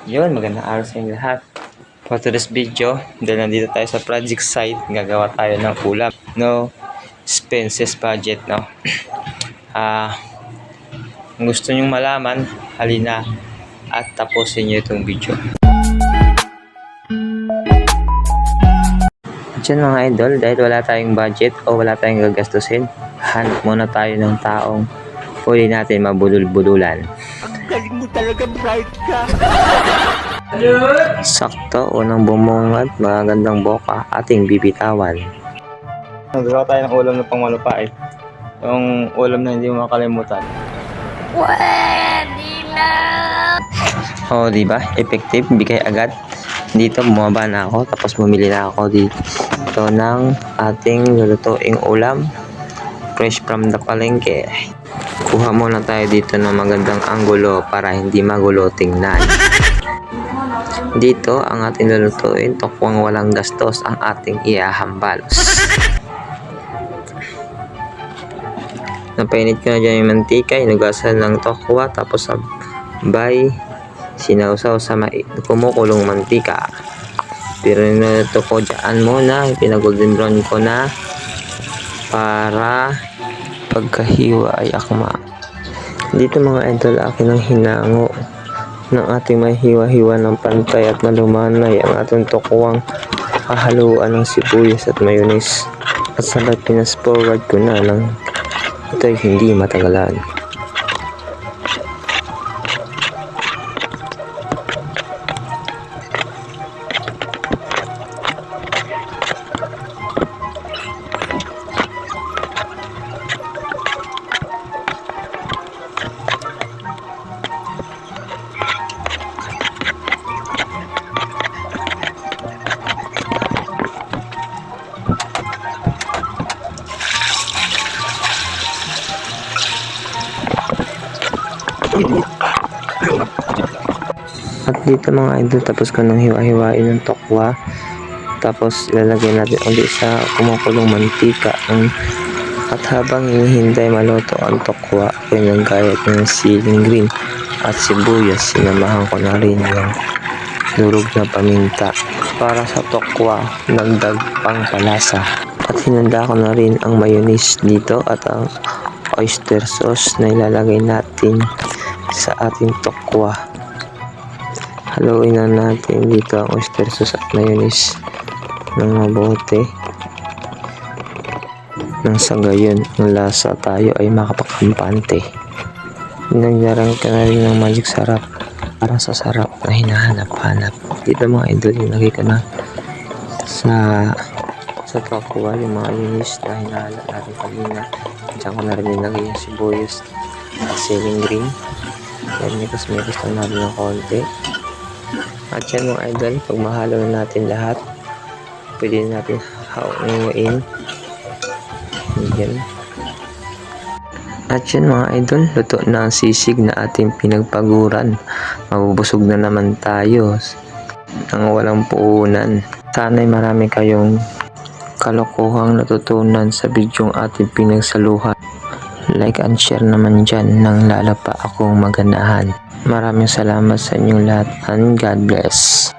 Yun, magandang araw sa inyo lahat. For today's video, dahil nandito tayo sa project site, gagawa tayo ng ulam. No expenses budget, no? Kung gusto nyong malaman, halina at tapusin nyo itong video. Diyan mga idol, dahil wala tayong budget o wala tayong gagastusin, hanap muna tayo ng taong pwede natin mabulol-bululan. Galing mo talaga, bright ka. Sakto, unang bumungad, magagandang boka, ating bibitawan. Nagawa tayo ng ulam na pangmalupait. Yung ulam na hindi mo makalimutan. Pwede na. O, diba? Effective, bigay agad. Dito, bumaba na ako, tapos bumili na ako dito ng ating lulutuing ulam. Fresh from the palengke. Kuha muna tayo dito ng magandang anggulo para hindi magulo tingnan. Dito, ang ating lulutuin, tokwang walang gastos ang ating iahambalos. Napainit ko na dyan yung mantika, inugasan ng tokwa, tapos sabay sinausaw sa kumukulong mantika. Pero niluto ko dyan muna, pinag-golden brown ko na para pagkahiwa ay akma. Dito mga idol, akin ang hinango ng ating may hiwa-hiwa ng pantay at malumanay ang ating tokwang kahaluan ng sibuyas at mayonnaise. At sabay pinas-forward ko na ng ito'y hindi matagalan. At dito mga idol, tapos ko nang hiwa-hiwain ng tokwa, tapos ilalagay natin ulit sa kumukulong mantika. At habang hinihintay maluto ang tokwa, pinagayat ng siling green at sibuyas. Sinamahan ko na rin yung durog na paminta para sa tokwa, dagdag pang palasa. At hinanda ko na rin ang mayonnaise dito at ang oyster sauce na ilalagay natin sa ating tokwa. Haluin na natin dito ang oyster sauce at mayonnaise ng mabuti, nang sa gayon ang lasa tayo ay makapagkampante. Nagyarang ka na rin ng magic sarap para sa sarap na hinahanap-hanap. Dito mga idol, ilagay ko na sa tokwa yung mga mayonnaise na hinahanap natin kanina. Diyan ko na rin nilagay yung sibuyas at siling green. Yan, mikas-mikas lang natin ng konti. At yan mga idol, pag mahalo na natin lahat, pwede natin hawain. Yan. At yan mga idol, luto na ang sisig na ating pinagpaguran. Mabubusog na naman tayo ng walang puunan. Sana'y marami kayong kalokohang natutunan sa bidyong ating pinagsaluhan. Like and share naman dyan nang lalo pa akong maganahan. Maraming salamat sa inyong lahat and God bless.